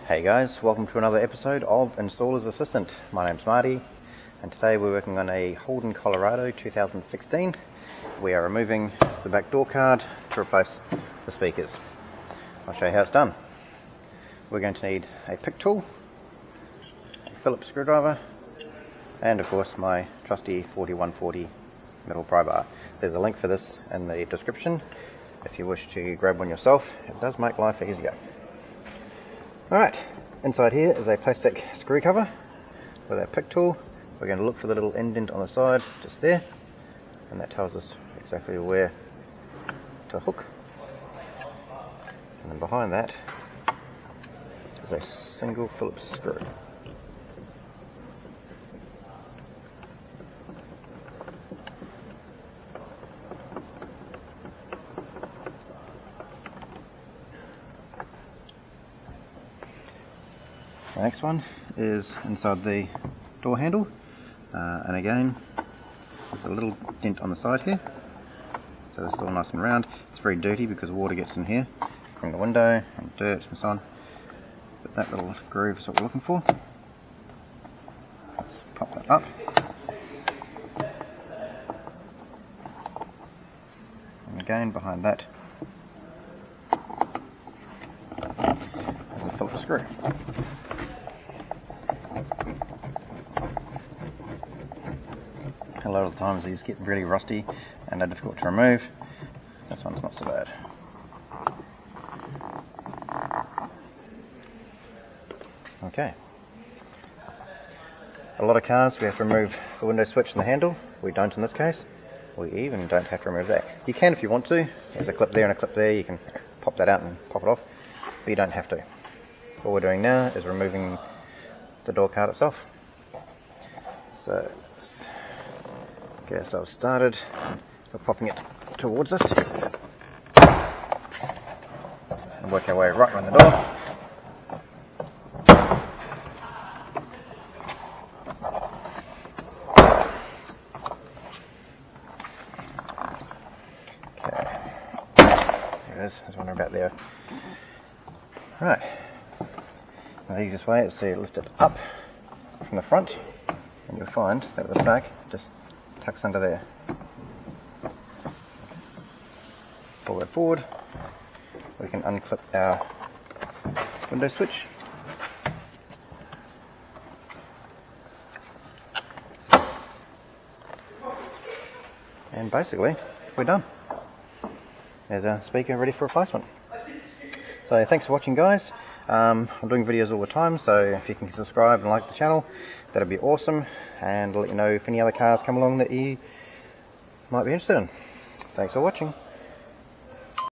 Hey guys, welcome to another episode of Installer's Assistant. My name's Marty and today we're working on a Holden Colorado 2016. We are removing the back door card to replace the speakers. I'll show you how it's done. We're going to need a pick tool, a Phillips screwdriver, and of course my trusty 4140 metal pry bar. There's a link for this in the description if you wish to grab one yourself. It does make life easier. Alright, inside here is a plastic screw cover with our pick tool. We're going to look for the little indent on the side, just there, and that tells us exactly where to hook. And then behind that is a single Phillips screw. The next one is inside the door handle, and again there's a little dent on the side here, so this is all nice and round. It's very dirty because water gets in here from the window and dirt and so on, but that little groove is what we're looking for. Let's pop that up, and again behind that is a Phillips screw. A lot of the times these get really rusty and are difficult to remove. This one's not so bad. Okay. A lot of cars we have to remove the window switch and the handle. We don't in this case. We even don't have to remove that. You can if you want to. There's a clip there and a clip there. You can pop that out and pop it off, but you don't have to. All we're doing now is removing the door card itself. So let's get ourselves started. We're popping it towards us and work our way right around the door. Okay, there it is. There's one about there. Right. Now the easiest way is to lift it up from the front, and you'll find that at the back just tucks under there. Pull that forward, we can unclip our window switch. And basically, we're done. There's our speaker ready for replacement. So thanks for watching guys. I'm doing videos all the time, so if you can subscribe and like the channel, that'd be awesome, and I'll let you know if any other cars come along that you might be interested in. Thanks for watching.